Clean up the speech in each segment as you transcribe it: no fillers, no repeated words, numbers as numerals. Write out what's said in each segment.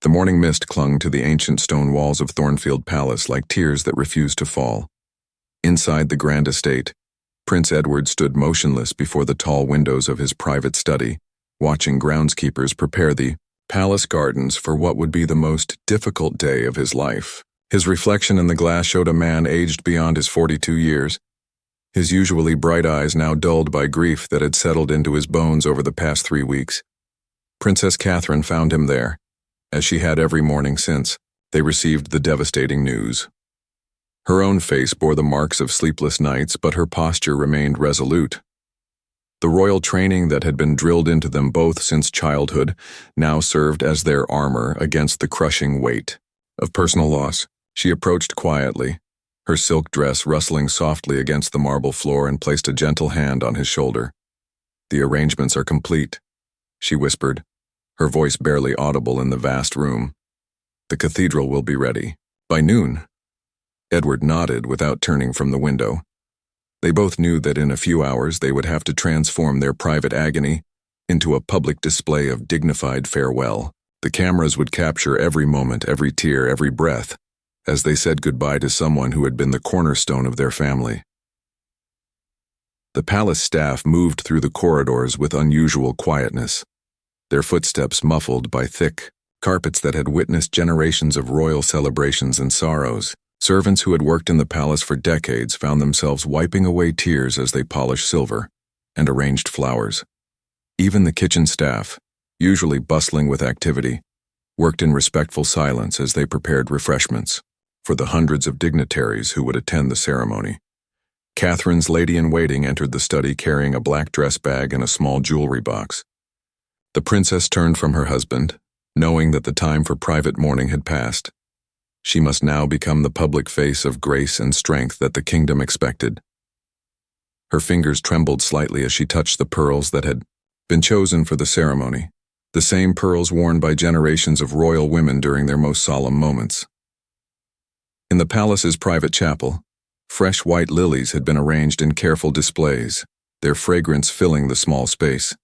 The morning mist clung to the ancient stone walls of Thornfield Palace like tears that refused to fall. Inside the grand estate, Prince Edward stood motionless before the tall windows of his private study, watching groundskeepers prepare the palace gardens for what would be the most difficult day of his life. His reflection in the glass showed a man aged beyond his 42 years, his usually bright eyes now dulled by grief that had settled into his bones over the past 3 weeks. Princess Catherine found him there, as she had every morning since they received the devastating news. Her own face bore the marks of sleepless nights, but her posture remained resolute. The royal training that had been drilled into them both since childhood now served as their armor against the crushing weight of personal loss. She approached quietly, her silk dress rustling softly against the marble floor, and placed a gentle hand on his shoulder. "The arrangements are complete," she whispered, her voice barely audible in the vast room. "The cathedral will be ready by noon." Edward nodded without turning from the window. They both knew that in a few hours they would have to transform their private agony into a public display of dignified farewell. The cameras would capture every moment, every tear, every breath, as they said goodbye to someone who had been the cornerstone of their family. The palace staff moved through the corridors with unusual quietness, their footsteps muffled by thick carpets that had witnessed generations of royal celebrations and sorrows. Servants who had worked in the palace for decades found themselves wiping away tears as they polished silver and arranged flowers. Even the kitchen staff, usually bustling with activity, worked in respectful silence as they prepared refreshments for the hundreds of dignitaries who would attend the ceremony. Catherine's lady-in-waiting entered the study carrying a black dress bag and a small jewelry box. The princess turned from her husband, knowing that the time for private mourning had passed. She must now become the public face of grace and strength that the kingdom expected. Her fingers trembled slightly as she touched the pearls that had been chosen for the ceremony, the same pearls worn by generations of royal women during their most solemn moments. In the palace's private chapel, fresh white lilies had been arranged in careful displays, their fragrance filling the small space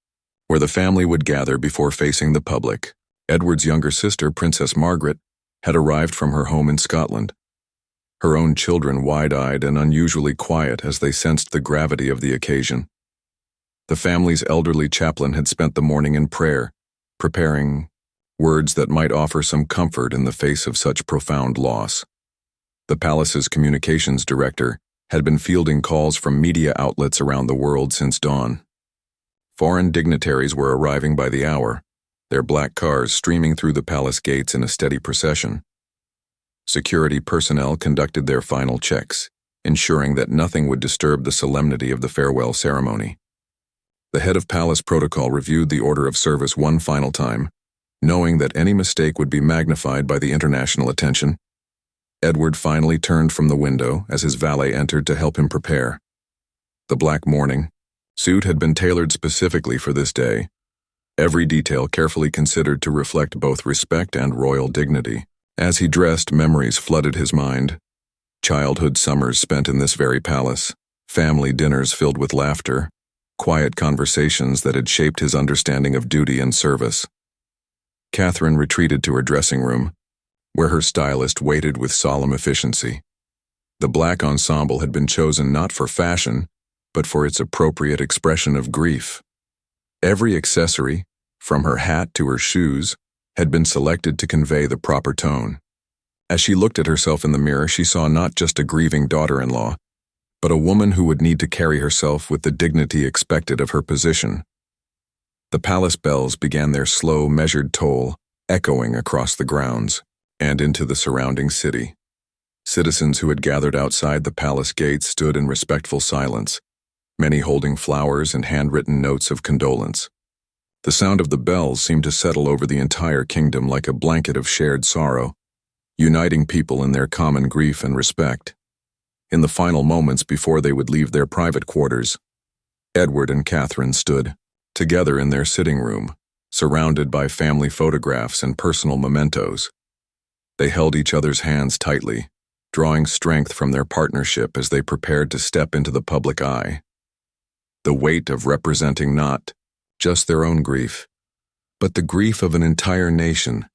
where the family would gather before facing the public. Edward's younger sister, Princess Margaret, had arrived from her home in Scotland, her own children wide-eyed and unusually quiet as they sensed the gravity of the occasion. The family's elderly chaplain had spent the morning in prayer, preparing words that might offer some comfort in the face of such profound loss. The palace's communications director had been fielding calls from media outlets around the world since dawn. Foreign dignitaries were arriving by the hour, their black cars streaming through the palace gates in a steady procession. Security personnel conducted their final checks, ensuring that nothing would disturb the solemnity of the farewell ceremony. The head of palace protocol reviewed the order of service one final time, knowing that any mistake would be magnified by the international attention. Edward finally turned from the window as his valet entered to help him prepare. The black mourning suit had been tailored specifically for this day, every detail carefully considered to reflect both respect and royal dignity. As he dressed, memories flooded his mind. Childhood summers spent in this very palace, family dinners filled with laughter, quiet conversations that had shaped his understanding of duty and service. Catherine retreated to her dressing room, where her stylist waited with solemn efficiency. The black ensemble had been chosen not for fashion, but for its appropriate expression of grief. Every accessory, from her hat to her shoes, had been selected to convey the proper tone. As she looked at herself in the mirror, she saw not just a grieving daughter-in-law, but a woman who would need to carry herself with the dignity expected of her position. The palace bells began their slow, measured toll, echoing across the grounds and into the surrounding city. Citizens who had gathered outside the palace gates stood in respectful silence, many holding flowers and handwritten notes of condolence. The sound of the bells seemed to settle over the entire kingdom like a blanket of shared sorrow, uniting people in their common grief and respect. In the final moments before they would leave their private quarters, Edward and Catherine stood together in their sitting room, surrounded by family photographs and personal mementos. They held each other's hands tightly, drawing strength from their partnership as they prepared to step into the public eye. The weight of representing not just their own grief, but the grief of an entire nation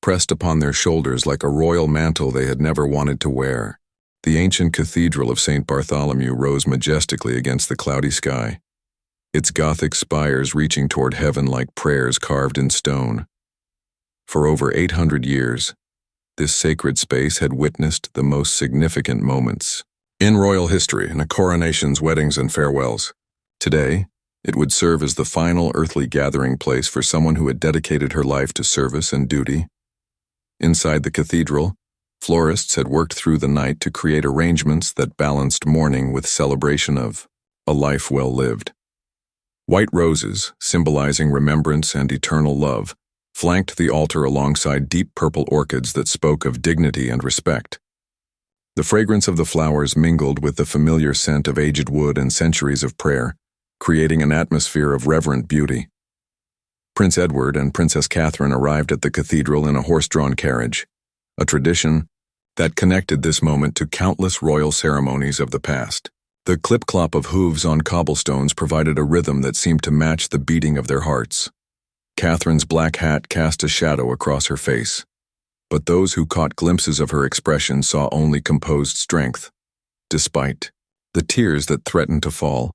pressed upon their shoulders like a royal mantle they had never wanted to wear. The ancient cathedral of St. Bartholomew rose majestically against the cloudy sky, its Gothic spires reaching toward heaven like prayers carved in stone. For over 800 years, this sacred space had witnessed the most significant moments in royal history, coronations, weddings, and farewells. Today, it would serve as the final earthly gathering place for someone who had dedicated her life to service and duty. Inside the cathedral, florists had worked through the night to create arrangements that balanced mourning with celebration of a life well lived. White roses, symbolizing remembrance and eternal love, flanked the altar alongside deep purple orchids that spoke of dignity and respect. The fragrance of the flowers mingled with the familiar scent of aged wood and centuries of prayer, creating an atmosphere of reverent beauty. Prince Edward and Princess Catherine arrived at the cathedral in a horse-drawn carriage, a tradition that connected this moment to countless royal ceremonies of the past. The clip-clop of hooves on cobblestones provided a rhythm that seemed to match the beating of their hearts. Catherine's black hat cast a shadow across her face, but those who caught glimpses of her expression saw only composed strength, despite the tears that threatened to fall.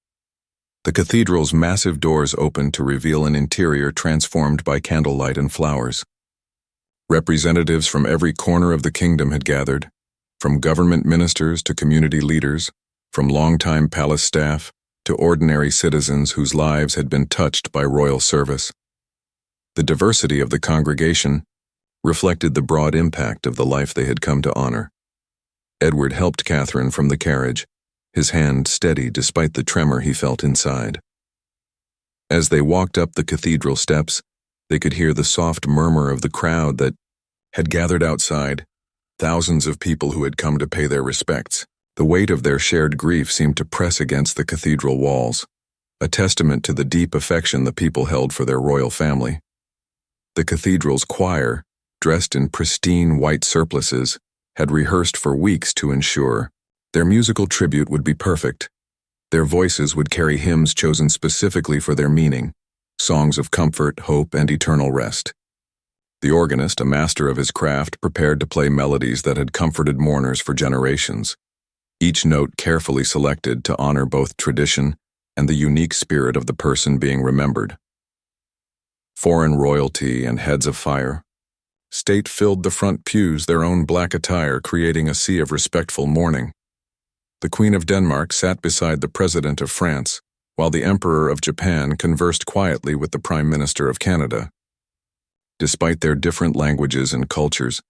The cathedral's massive doors opened to reveal an interior transformed by candlelight and flowers. Representatives from every corner of the kingdom had gathered, from government ministers to community leaders, from longtime palace staff to ordinary citizens whose lives had been touched by royal service. The diversity of the congregation reflected the broad impact of the life they had come to honor. Edward helped Catherine from the carriage, his hand steady despite the tremor he felt inside. As they walked up the cathedral steps, they could hear the soft murmur of the crowd that had gathered outside, thousands of people who had come to pay their respects. The weight of their shared grief seemed to press against the cathedral walls, a testament to the deep affection the people held for their royal family. The cathedral's choir, dressed in pristine white surplices, had rehearsed for weeks to ensure their musical tribute would be perfect. Their voices would carry hymns chosen specifically for their meaning, songs of comfort, hope, and eternal rest. The organist, a master of his craft, prepared to play melodies that had comforted mourners for generations, each note carefully selected to honor both tradition and the unique spirit of the person being remembered. Foreign royalty and heads of fire, state filled the front pews, their own black attire creating a sea of respectful mourning. The Queen of Denmark sat beside the President of France, while the Emperor of Japan conversed quietly with the Prime Minister of Canada. Despite their different languages and cultures,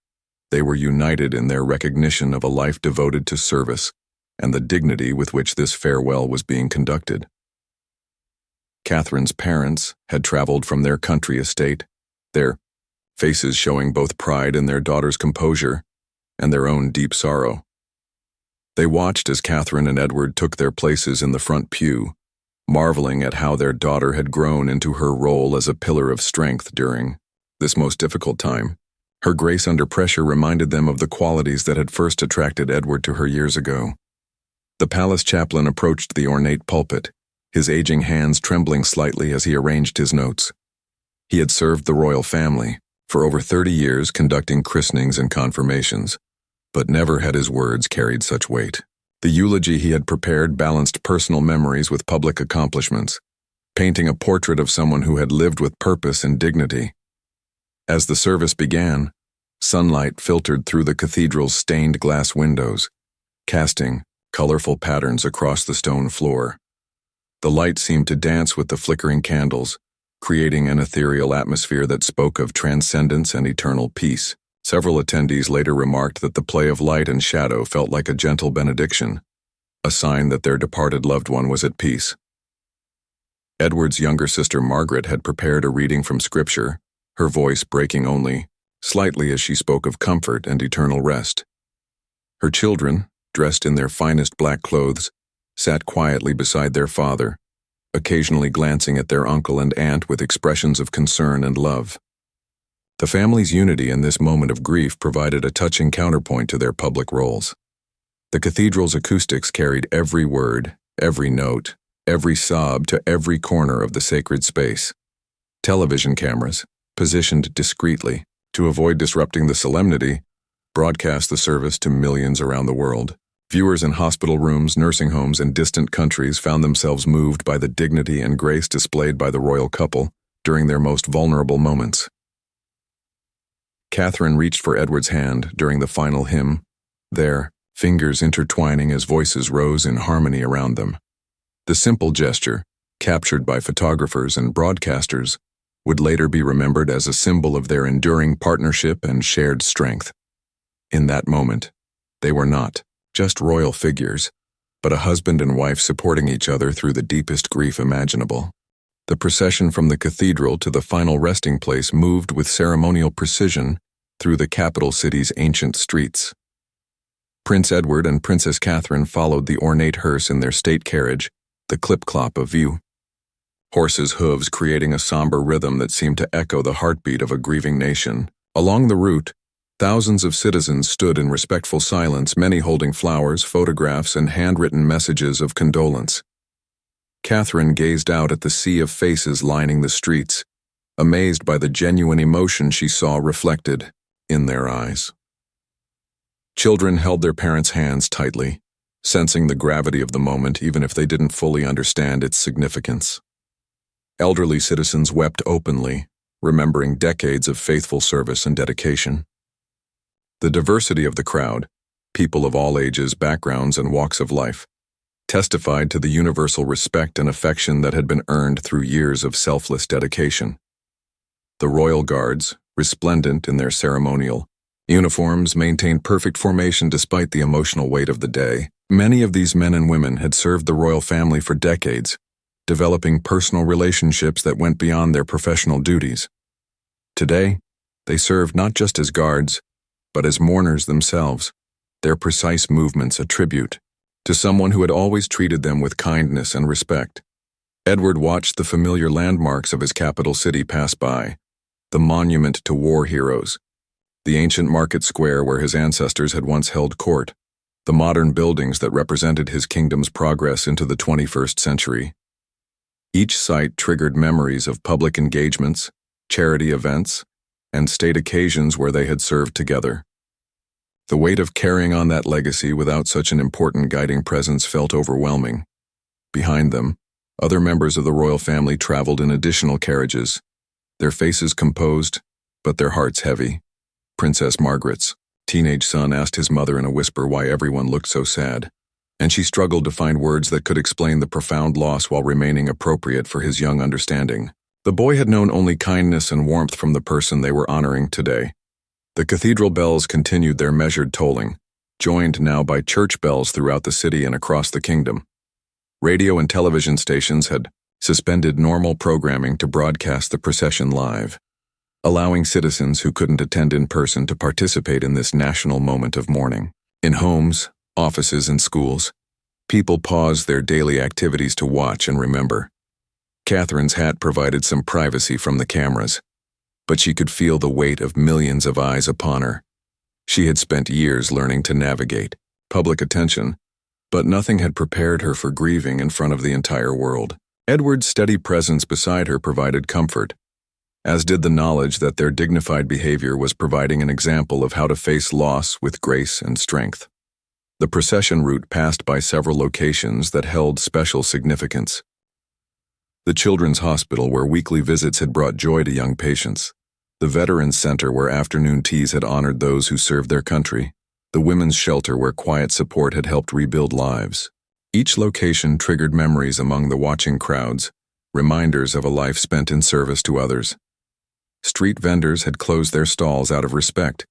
they were united in their recognition of a life devoted to service and the dignity with which this farewell was being conducted. Catherine's parents had traveled from their country estate, their faces showing both pride in their daughter's composure and their own deep sorrow. They watched as Catherine and Edward took their places in the front pew, marveling at how their daughter had grown into her role as a pillar of strength during this most difficult time. Her grace under pressure reminded them of the qualities that had first attracted Edward to her years ago. The palace chaplain approached the ornate pulpit, his aging hands trembling slightly as he arranged his notes. He had served the royal family for over 30 years, conducting christenings and confirmations, but never had his words carried such weight. The eulogy he had prepared balanced personal memories with public accomplishments, painting a portrait of someone who had lived with purpose and dignity. As the service began, sunlight filtered through the cathedral's stained glass windows, casting colorful patterns across the stone floor. The light seemed to dance with the flickering candles, creating an ethereal atmosphere that spoke of transcendence and eternal peace. Several attendees later remarked that the play of light and shadow felt like a gentle benediction, a sign that their departed loved one was at peace. Edward's younger sister Margaret had prepared a reading from Scripture, her voice breaking only slightly as she spoke of comfort and eternal rest. Her children, dressed in their finest black clothes, sat quietly beside their father, occasionally glancing at their uncle and aunt with expressions of concern and love. The family's unity in this moment of grief provided a touching counterpoint to their public roles. The cathedral's acoustics carried every word, every note, every sob to every corner of the sacred space. Television cameras, positioned discreetly, To avoid disrupting the solemnity, broadcast the service to millions around the world. Viewers in hospital rooms, nursing homes, and distant countries found themselves moved by the dignity and grace displayed by the royal couple during their most vulnerable moments. Catherine reached for Edward's hand during the final hymn, their fingers intertwining as voices rose in harmony around them. The simple gesture, captured by photographers and broadcasters, would later be remembered as a symbol of their enduring partnership and shared strength. In that moment, they were not just royal figures, but a husband and wife supporting each other through the deepest grief imaginable. The procession from the cathedral to the final resting place moved with ceremonial precision through the capital city's ancient streets. Prince Edward and Princess Catherine followed the ornate hearse in their state carriage, the clip-clop of view. Horses' hooves creating a somber rhythm that seemed to echo the heartbeat of a grieving nation. Along the route, thousands of citizens stood in respectful silence, many holding flowers, photographs, and handwritten messages of condolence. Catherine gazed out at the sea of faces lining the streets, amazed by the genuine emotion she saw reflected in their eyes. Children held their parents' hands tightly, sensing the gravity of the moment even if they didn't fully understand its significance. Elderly citizens wept openly, remembering decades of faithful service and dedication. The diversity of the crowd, people of all ages, backgrounds, and walks of life, testified to the universal respect and affection that had been earned through years of selfless dedication. The royal guards, resplendent in their ceremonial uniforms, maintained perfect formation despite the emotional weight of the day. Many of these men and women had served the royal family for decades, developing personal relationships that went beyond their professional duties. Today, they served not just as guards, but as mourners themselves, their precise movements a tribute to someone who had always treated them with kindness and respect. Edward watched the familiar landmarks of his capital city pass by, the monument to war heroes, the ancient market square where his ancestors had once held court, the modern buildings that represented his kingdom's progress into the 21st century. Each site triggered memories of public engagements, charity events, and state occasions where they had served together. The weight of carrying on that legacy without such an important guiding presence felt overwhelming. Behind them, other members of the royal family traveled in additional carriages, their faces composed, but their hearts heavy. Princess Margaret's teenage son asked his mother in a whisper why everyone looked so sad, and she struggled to find words that could explain the profound loss while remaining appropriate for his young understanding. The boy had known only kindness and warmth from the person they were honoring today. The cathedral bells continued their measured tolling, joined now by church bells throughout the city and across the kingdom. Radio and television stations had suspended normal programming to broadcast the procession live, allowing citizens who couldn't attend in person to participate in this national moment of mourning. In homes, offices, and schools, people paused their daily activities to watch and remember. Catherine's hat provided some privacy from the cameras, but she could feel the weight of millions of eyes upon her. She had spent years learning to navigate public attention, but nothing had prepared her for grieving in front of the entire world. Edward's steady presence beside her provided comfort, as did the knowledge that their dignified behavior was providing an example of how to face loss with grace and strength. The procession route passed by several locations that held special significance. The Children's Hospital, where weekly visits had brought joy to young patients, the Veterans Center, where afternoon teas had honored those who served their country, the Women's Shelter, where quiet support had helped rebuild lives. Each location triggered memories among the watching crowds, reminders of a life spent in service to others. Street vendors had closed their stalls out of respect,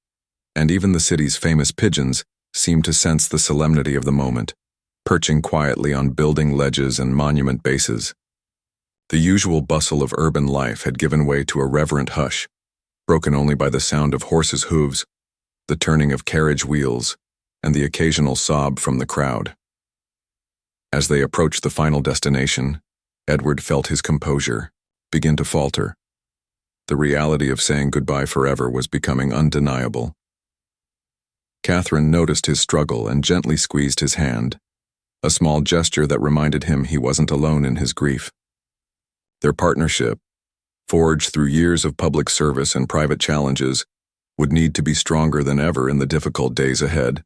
and even the city's famous pigeons seemed to sense the solemnity of the moment, perching quietly on building ledges and monument bases. The usual bustle of urban life had given way to a reverent hush, broken only by the sound of horses' hooves, the turning of carriage wheels, and the occasional sob from the crowd. As they approached the final destination, Edward felt his composure begin to falter. The reality of saying goodbye forever was becoming undeniable. Catherine noticed his struggle and gently squeezed his hand, a small gesture that reminded him he wasn't alone in his grief. Their partnership, forged through years of public service and private challenges, would need to be stronger than ever in the difficult days ahead.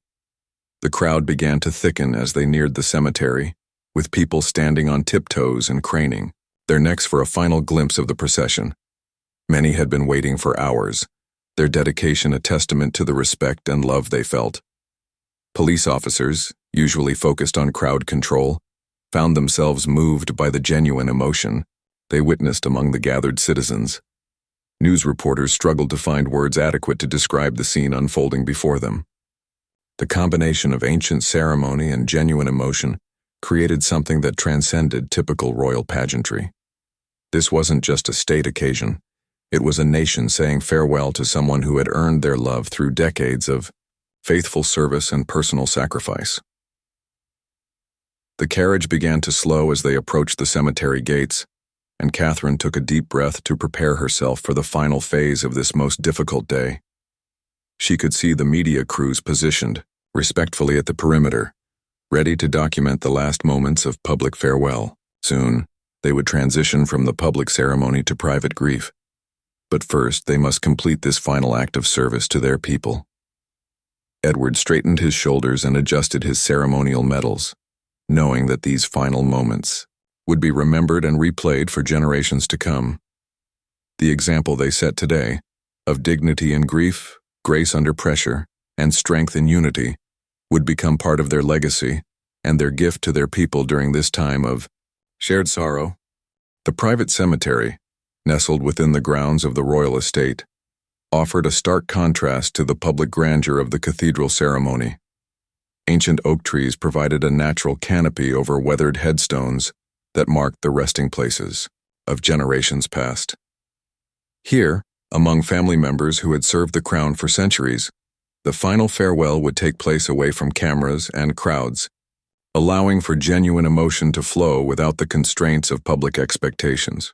The crowd began to thicken as they neared the cemetery, with people standing on tiptoes and craning, their necks for a final glimpse of the procession. Many had been waiting for hours, their dedication a testament to the respect and love they felt. Police officers, usually focused on crowd control, found themselves moved by the genuine emotion they witnessed among the gathered citizens. News reporters struggled to find words adequate to describe the scene unfolding before them. The combination of ancient ceremony and genuine emotion created something that transcended typical royal pageantry. This wasn't just a state occasion. It was a nation saying farewell to someone who had earned their love through decades of faithful service and personal sacrifice. The carriage began to slow as they approached the cemetery gates, and Catherine took a deep breath to prepare herself for the final phase of this most difficult day. She could see the media crews positioned, respectfully at the perimeter, ready to document the last moments of public farewell. Soon, they would transition from the public ceremony to private grief. But first, they must complete this final act of service to their people. Edward straightened his shoulders and adjusted his ceremonial medals, knowing that these final moments would be remembered and replayed for generations to come. The example they set today, of dignity in grief, grace under pressure, and strength in unity, would become part of their legacy and their gift to their people during this time of shared sorrow. The private cemetery, nestled within the grounds of the royal estate, offered a stark contrast to the public grandeur of the cathedral ceremony. Ancient oak trees provided a natural canopy over weathered headstones that marked the resting places of generations past. Here, among family members who had served the crown for centuries, the final farewell would take place away from cameras and crowds, allowing for genuine emotion to flow without the constraints of public expectations.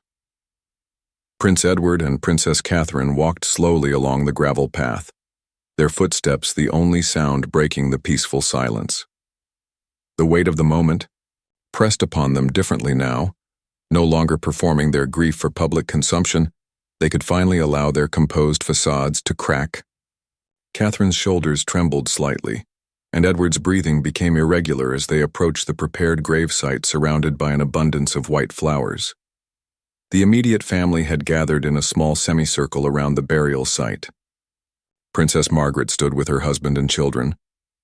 Prince Edward and Princess Catherine walked slowly along the gravel path, their footsteps the only sound breaking the peaceful silence. The weight of the moment pressed upon them differently now. No longer performing their grief for public consumption, they could finally allow their composed facades to crack. Catherine's shoulders trembled slightly, and Edward's breathing became irregular as they approached the prepared gravesite surrounded by an abundance of white flowers. The immediate family had gathered in a small semicircle around the burial site. Princess Margaret stood with her husband and children,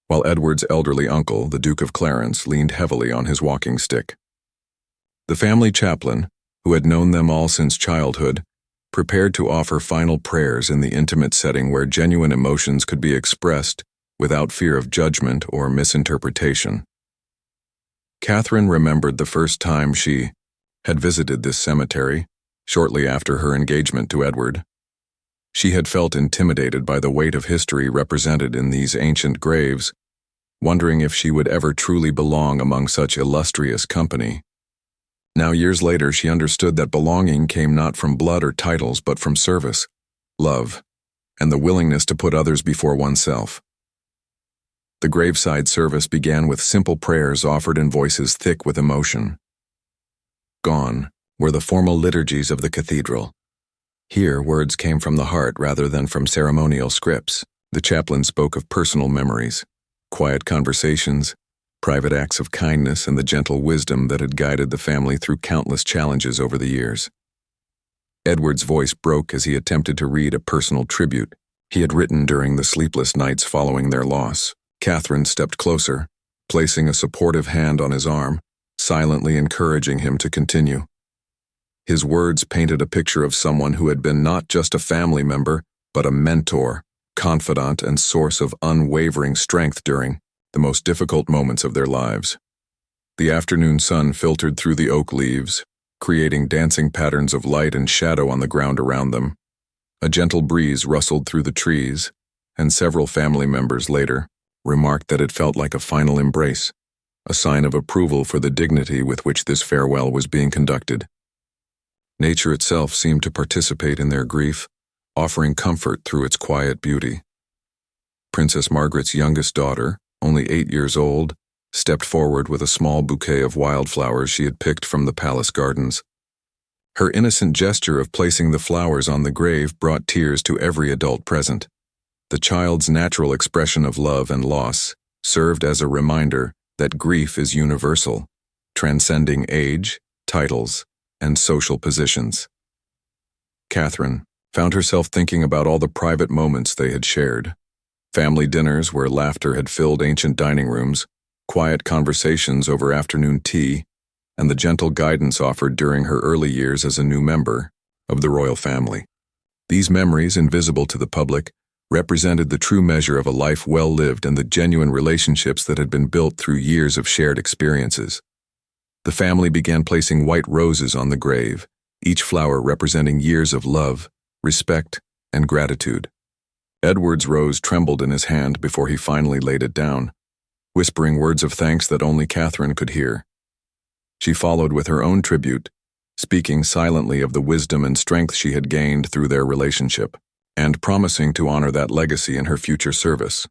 while Edward's elderly uncle, the Duke of Clarence, leaned heavily on his walking stick. The family chaplain, who had known them all since childhood, prepared to offer final prayers in the intimate setting where genuine emotions could be expressed without fear of judgment or misinterpretation. Catherine remembered the first time she had visited this cemetery, shortly after her engagement to Edward. She had felt intimidated by the weight of history represented in these ancient graves, wondering if she would ever truly belong among such illustrious company. Now, years later, she understood that belonging came not from blood or titles but from service, love, and the willingness to put others before oneself. The graveside service began with simple prayers offered in voices thick with emotion. Gone were the formal liturgies of the cathedral. Here, words came from the heart rather than from ceremonial scripts. The chaplain spoke of personal memories, quiet conversations, private acts of kindness, and the gentle wisdom that had guided the family through countless challenges over the years. Edward's voice broke as he attempted to read a personal tribute he had written during the sleepless nights following their loss. Catherine stepped closer, placing a supportive hand on his arm, silently encouraging him to continue. His words painted a picture of someone who had been not just a family member, but a mentor, confidant, and source of unwavering strength during the most difficult moments of their lives. The afternoon sun filtered through the oak leaves, creating dancing patterns of light and shadow on the ground around them. A gentle breeze rustled through the trees, and several family members later remarked that it felt like a final embrace, a sign of approval for the dignity with which this farewell was being conducted. Nature itself seemed to participate in their grief, offering comfort through its quiet beauty. Princess Margaret's youngest daughter, only 8 years old, stepped forward with a small bouquet of wildflowers she had picked from the palace gardens. Her innocent gesture of placing the flowers on the grave brought tears to every adult present, The child's natural expression of love and loss served as a reminder that grief is universal, transcending age, titles, and social positions. Catherine found herself thinking about all the private moments they had shared. Family dinners where laughter had filled ancient dining rooms, quiet conversations over afternoon tea, and the gentle guidance offered during her early years as a new member of the royal family. These memories, invisible to the public, represented the true measure of a life well lived and the genuine relationships that had been built through years of shared experiences. The family began placing white roses on the grave, each flower representing years of love, respect, and gratitude. Edward's rose trembled in his hand before he finally laid it down, whispering words of thanks that only Catherine could hear. She followed with her own tribute, speaking silently of the wisdom and strength she had gained through their relationship, and promising to honor that legacy in her future service.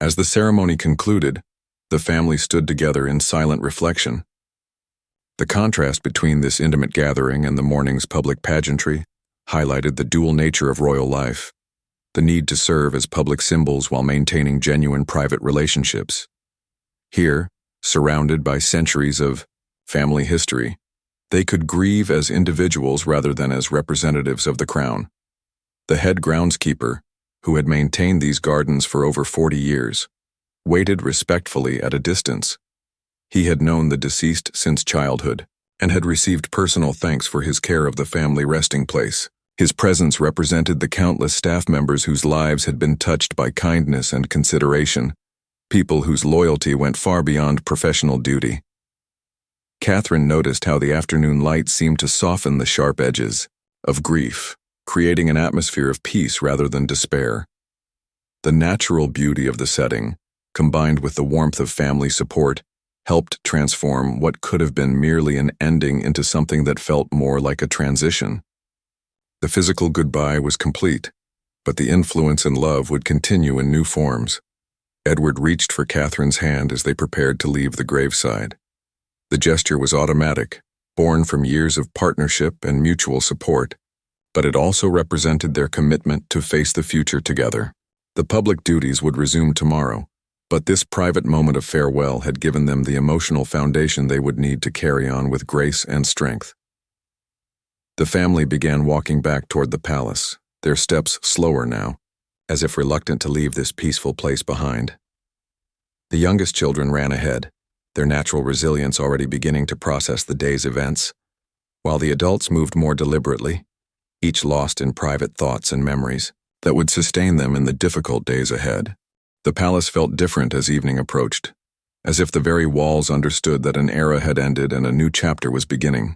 As the ceremony concluded, the family stood together in silent reflection. The contrast between this intimate gathering and the morning's public pageantry highlighted the dual nature of royal life, the need to serve as public symbols while maintaining genuine private relationships. Here, surrounded by centuries of family history, they could grieve as individuals rather than as representatives of the crown. The head groundskeeper, who had maintained these gardens for over 40 years, waited respectfully at a distance. He had known the deceased since childhood and had received personal thanks for his care of the family resting place. His presence represented the countless staff members whose lives had been touched by kindness and consideration, people whose loyalty went far beyond professional duty. Catherine noticed how the afternoon light seemed to soften the sharp edges of grief, creating an atmosphere of peace rather than despair. The natural beauty of the setting, combined with the warmth of family support, helped transform what could have been merely an ending into something that felt more like a transition. The physical goodbye was complete, but the influence and love would continue in new forms. Edward reached for Catherine's hand as they prepared to leave the graveside. The gesture was automatic, born from years of partnership and mutual support, but it also represented their commitment to face the future together. The public duties would resume tomorrow, but this private moment of farewell had given them the emotional foundation they would need to carry on with grace and strength. The family began walking back toward the palace, their steps slower now, as if reluctant to leave this peaceful place behind. The youngest children ran ahead, their natural resilience already beginning to process the day's events, while the adults moved more deliberately, each lost in private thoughts and memories that would sustain them in the difficult days ahead. The palace felt different as evening approached, as if the very walls understood that an era had ended and a new chapter was beginning.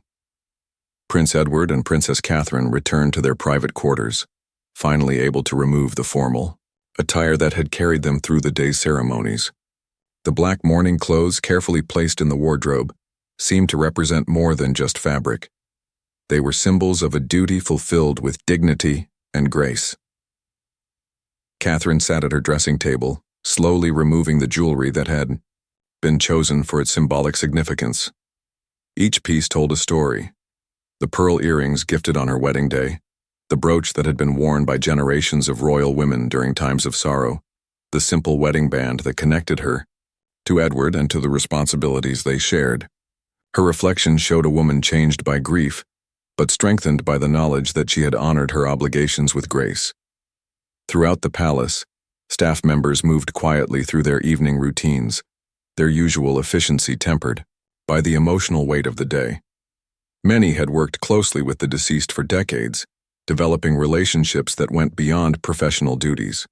Prince Edward and Princess Catherine returned to their private quarters, finally able to remove the formal attire that had carried them through the day's ceremonies. The black mourning clothes carefully placed in the wardrobe seemed to represent more than just fabric. They were symbols of a duty fulfilled with dignity and grace. Catherine sat at her dressing table, slowly removing the jewelry that had been chosen for its symbolic significance. Each piece told a story. The pearl earrings gifted on her wedding day, the brooch that had been worn by generations of royal women during times of sorrow, the simple wedding band that connected her to Edward and to the responsibilities they shared. Her reflection showed a woman changed by grief, but strengthened by the knowledge that she had honored her obligations with grace. Throughout the palace, staff members moved quietly through their evening routines, their usual efficiency tempered by the emotional weight of the day. Many had worked closely with the deceased for decades, developing relationships that went beyond professional duties.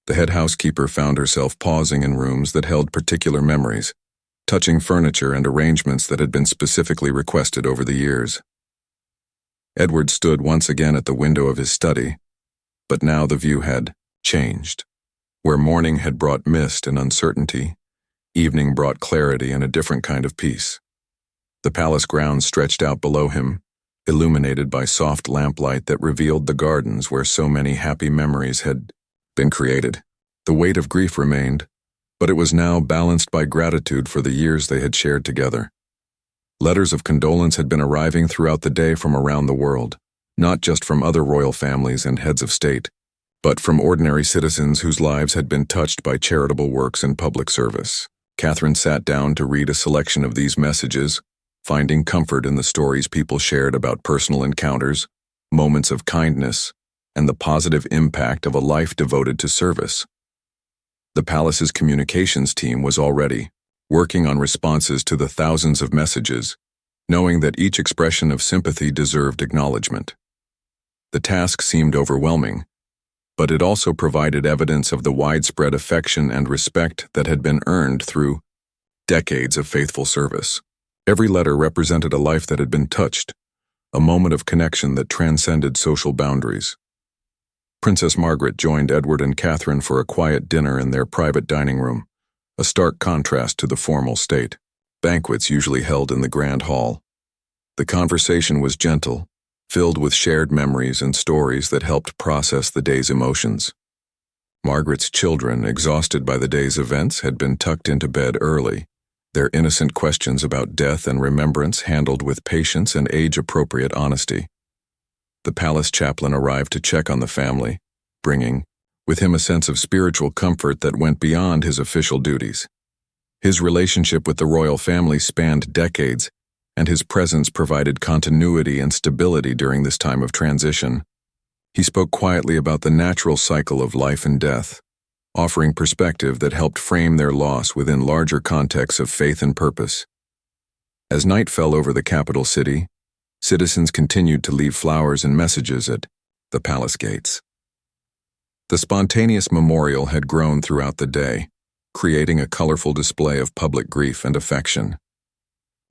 The head housekeeper found herself pausing in rooms that held particular memories, touching furniture and arrangements that had been specifically requested over the years. Edward stood once again at the window of his study, but now the view had changed. Where morning had brought mist and uncertainty, evening brought clarity and a different kind of peace. The palace grounds stretched out below him, illuminated by soft lamplight that revealed the gardens where so many happy memories had been created. The weight of grief remained, but it was now balanced by gratitude for the years they had shared together. Letters of condolence had been arriving throughout the day from around the world, not just from other royal families and heads of state, but from ordinary citizens whose lives had been touched by charitable works and public service. Catherine sat down to read a selection of these messages, finding comfort in the stories people shared about personal encounters, moments of kindness, and the positive impact of a life devoted to service. The palace's communications team was already working on responses to the thousands of messages, knowing that each expression of sympathy deserved acknowledgement. The task seemed overwhelming, but it also provided evidence of the widespread affection and respect that had been earned through decades of faithful service. Every letter represented a life that had been touched, a moment of connection that transcended social boundaries. Princess Margaret joined Edward and Catherine for a quiet dinner in their private dining room, a stark contrast to the formal state banquets usually held in the grand hall. The conversation was gentle, filled with shared memories and stories that helped process the day's emotions. Margaret's children, exhausted by the day's events, had been tucked into bed early, their innocent questions about death and remembrance handled with patience and age-appropriate honesty. The palace chaplain arrived to check on the family, bringing with him a sense of spiritual comfort that went beyond his official duties. His relationship with the royal family spanned decades, and his presence provided continuity and stability during this time of transition. He spoke quietly about the natural cycle of life and death, offering perspective that helped frame their loss within larger contexts of faith and purpose. As night fell over the capital city, citizens continued to leave flowers and messages at the palace gates. The spontaneous memorial had grown throughout the day, creating a colorful display of public grief and affection.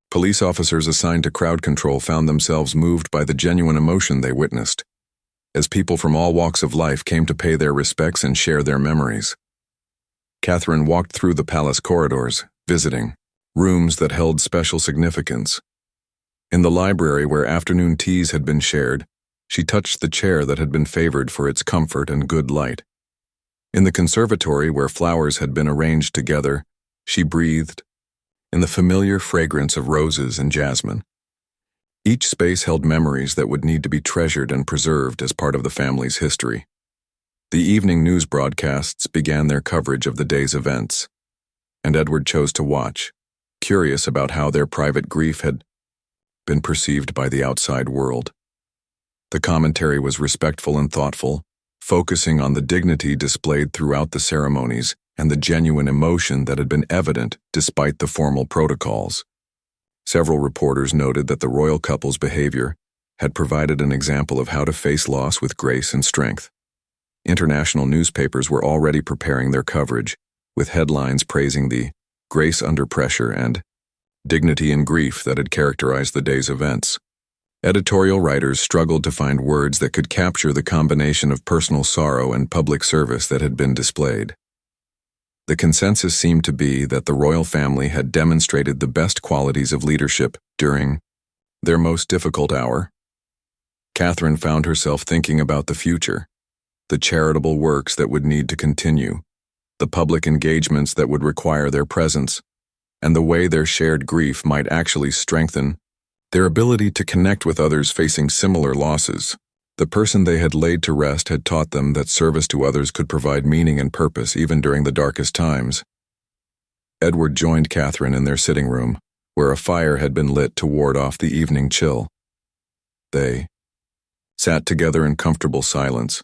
Police officers assigned to crowd control found themselves moved by the genuine emotion they witnessed, as people from all walks of life came to pay their respects and share their memories. Catherine walked through the palace corridors, visiting rooms that held special significance. In the library where afternoon teas had been shared, she touched the chair that had been favored for its comfort and good light. In the conservatory where flowers had been arranged together, she breathed in the familiar fragrance of roses and jasmine. Each space held memories that would need to be treasured and preserved as part of the family's history. The evening news broadcasts began their coverage of the day's events, and Edward chose to watch, curious about how their private grief had been perceived by the outside world. The commentary was respectful and thoughtful, focusing on the dignity displayed throughout the ceremonies and the genuine emotion that had been evident despite the formal protocols. Several reporters noted that the royal couple's behavior had provided an example of how to face loss with grace and strength. International newspapers were already preparing their coverage, with headlines praising the grace under pressure and dignity in grief that had characterized the day's events. Editorial writers struggled to find words that could capture the combination of personal sorrow and public service that had been displayed. The consensus seemed to be that the royal family had demonstrated the best qualities of leadership during their most difficult hour. Catherine found herself thinking about the future, the charitable works that would need to continue, the public engagements that would require their presence, and the way their shared grief might actually strengthen their ability to connect with others facing similar losses. The person they had laid to rest had taught them that service to others could provide meaning and purpose even during the darkest times. Edward joined Catherine in their sitting room, where a fire had been lit to ward off the evening chill. They sat together in comfortable silence,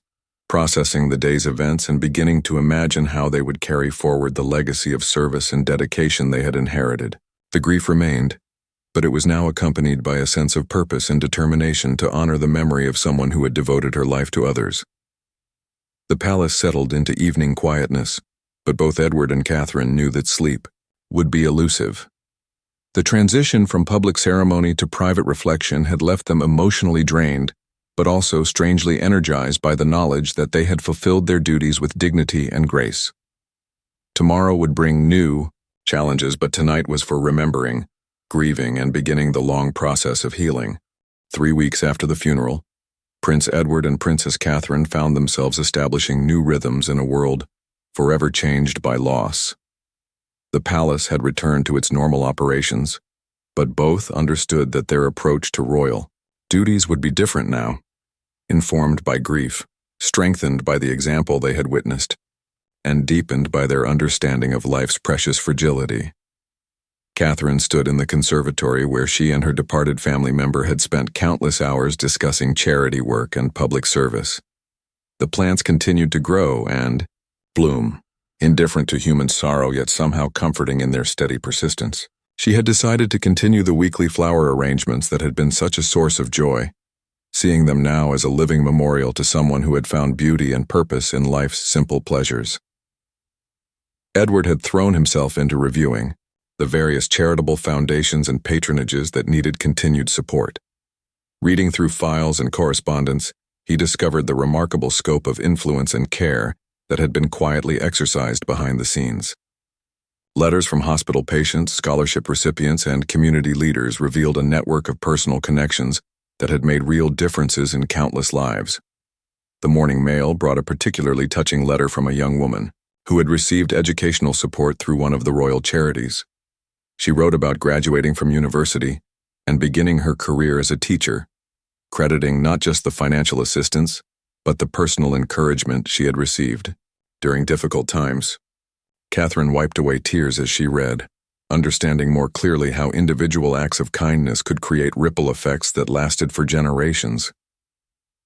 processing the day's events and beginning to imagine how they would carry forward the legacy of service and dedication they had inherited. The grief remained, but it was now accompanied by a sense of purpose and determination to honor the memory of someone who had devoted her life to others. The palace settled into evening quietness, but both Edward and Catherine knew that sleep would be elusive. The transition from public ceremony to private reflection had left them emotionally drained, but also strangely energized by the knowledge that they had fulfilled their duties with dignity and grace. Tomorrow would bring new challenges, but tonight was for remembering, grieving, and beginning the long process of healing. 3 weeks after the funeral, Prince Edward and Princess Catherine found themselves establishing new rhythms in a world forever changed by loss. The palace had returned to its normal operations, but both understood that their approach to royal duties would be different now, informed by grief strengthened by the example they had witnessed, and deepened by their understanding of life's precious fragility. Catherine stood in the conservatory where she and her departed family member had spent countless hours discussing charity work and public service. The plants continued to grow and bloom, indifferent to human sorrow yet somehow comforting in their steady persistence. She had decided to continue the weekly flower arrangements that had been such a source of joy, seeing them now as a living memorial to someone who had found beauty and purpose in life's simple pleasures. Edward had thrown himself into reviewing the various charitable foundations and patronages that needed continued support. Reading through files and correspondence, he discovered the remarkable scope of influence and care that had been quietly exercised behind the scenes. Letters from hospital patients, scholarship recipients, and community leaders revealed a network of personal connections that had made real differences in countless lives. The morning mail brought a particularly touching letter from a young woman who had received educational support through one of the royal charities. She wrote about graduating from university and beginning her career as a teacher, crediting not just the financial assistance, but the personal encouragement she had received during difficult times. Catherine wiped away tears as she read, understanding more clearly how individual acts of kindness could create ripple effects that lasted for generations.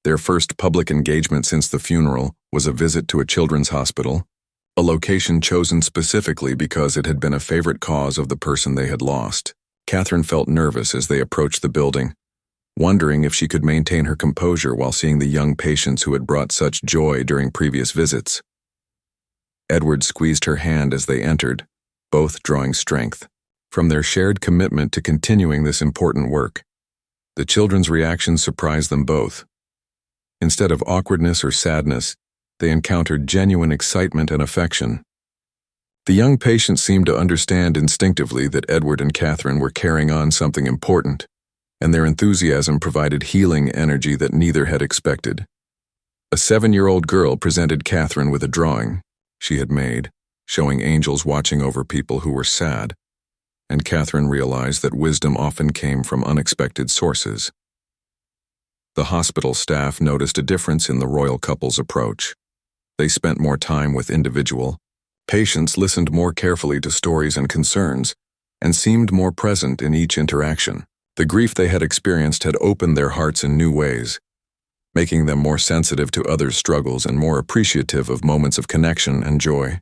Their first public engagement since the funeral was a visit to a children's hospital, a location chosen specifically because it had been a favorite cause of the person they had lost. Catherine felt nervous as they approached the building, wondering if she could maintain her composure while seeing the young patients who had brought such joy during previous visits. Edward squeezed her hand as they entered, both drawing strength from their shared commitment to continuing this important work. The children's reactions surprised them both. Instead of awkwardness or sadness, they encountered genuine excitement and affection. The young patients seemed to understand instinctively that Edward and Catherine were carrying on something important, and their enthusiasm provided healing energy that neither had expected. A 7-year-old girl presented Catherine with a drawing she had made, showing angels watching over people who were sad, and Catherine realized that wisdom often came from unexpected sources. The hospital staff noticed a difference in the royal couple's approach. They spent more time with individual patients, listened more carefully to stories and concerns, and seemed more present in each interaction. The grief they had experienced had opened their hearts in new ways, making them more sensitive to others' struggles and more appreciative of moments of connection and joy.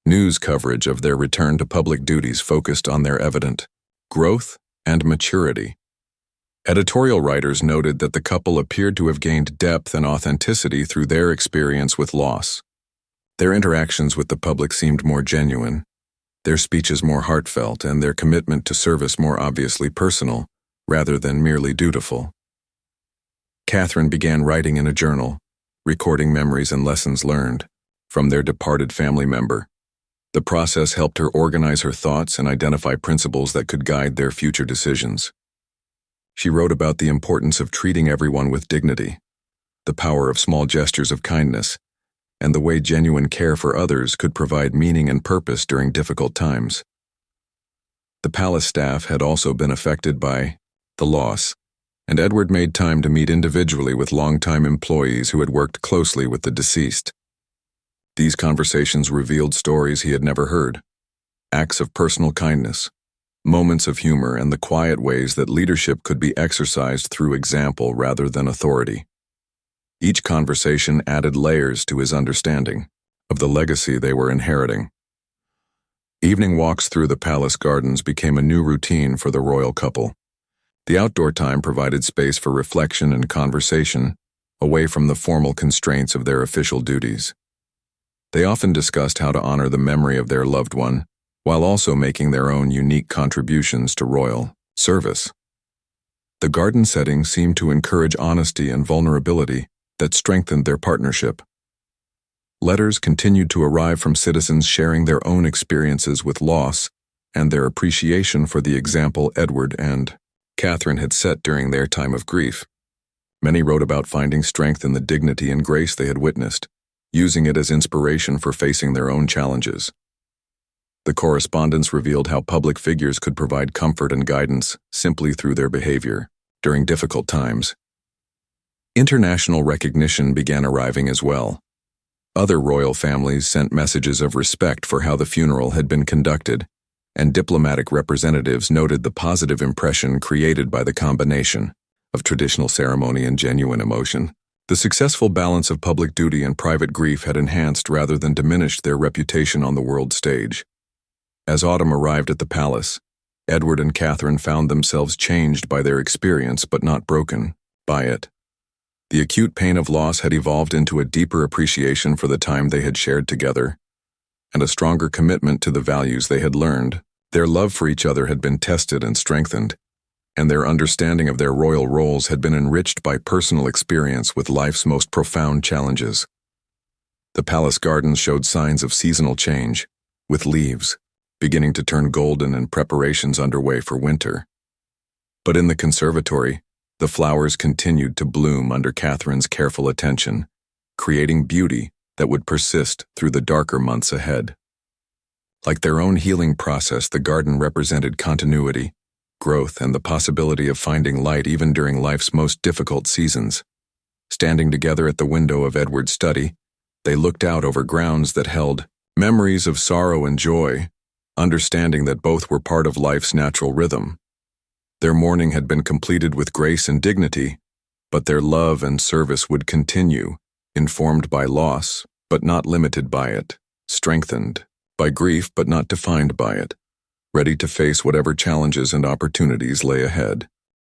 News coverage of their return to public duties focused on their evident growth and maturity. Editorial writers noted that the couple appeared to have gained depth and authenticity through their experience with loss. Their interactions with the public seemed more genuine, their speeches more heartfelt, and their commitment to service more obviously personal, rather than merely dutiful. Catherine began writing in a journal, recording memories and lessons learned from their departed family member. The process helped her organize her thoughts and identify principles that could guide their future decisions. She wrote about the importance of treating everyone with dignity, the power of small gestures of kindness, and the way genuine care for others could provide meaning and purpose during difficult times. The palace staff had also been affected by the loss, and Edward made time to meet individually with longtime employees who had worked closely with the deceased. These conversations revealed stories he had never heard, acts of personal kindness, moments of humor, and the quiet ways that leadership could be exercised through example rather than authority. Each conversation added layers to his understanding of the legacy they were inheriting. Evening walks through the palace gardens became a new routine for the royal couple. The outdoor time provided space for reflection and conversation, away from the formal constraints of their official duties. They often discussed how to honor the memory of their loved one, while also making their own unique contributions to royal service. The garden setting seemed to encourage honesty and vulnerability that strengthened their partnership. Letters continued to arrive from citizens sharing their own experiences with loss and their appreciation for the example Edward and Catherine had set during their time of grief. Many wrote about finding strength in the dignity and grace they had witnessed, using it as inspiration for facing their own challenges. The correspondence revealed how public figures could provide comfort and guidance simply through their behavior during difficult times. International recognition began arriving as well. Other royal families sent messages of respect for how the funeral had been conducted, and diplomatic representatives noted the positive impression created by the combination of traditional ceremony and genuine emotion. The successful balance of public duty and private grief had enhanced rather than diminished their reputation on the world stage. As autumn arrived at the palace, Edward and Catherine found themselves changed by their experience but not broken by it. The acute pain of loss had evolved into a deeper appreciation for the time they had shared together, and a stronger commitment to the values they had learned. Their love for each other had been tested and strengthened, and their understanding of their royal roles had been enriched by personal experience with life's most profound challenges. The palace gardens showed signs of seasonal change, with leaves beginning to turn golden and preparations underway for winter. But in the conservatory, the flowers continued to bloom under Catherine's careful attention, creating beauty that would persist through the darker months ahead. Like their own healing process, the garden represented continuity, growth, and the possibility of finding light even during life's most difficult seasons. Standing together at the window of Edward's study, they looked out over grounds that held memories of sorrow and joy, understanding that both were part of life's natural rhythm. Their mourning had been completed with grace and dignity, but their love and service would continue, informed by loss, but not limited by it, strengthened by grief, but not defined by it, ready to face whatever challenges and opportunities lay ahead.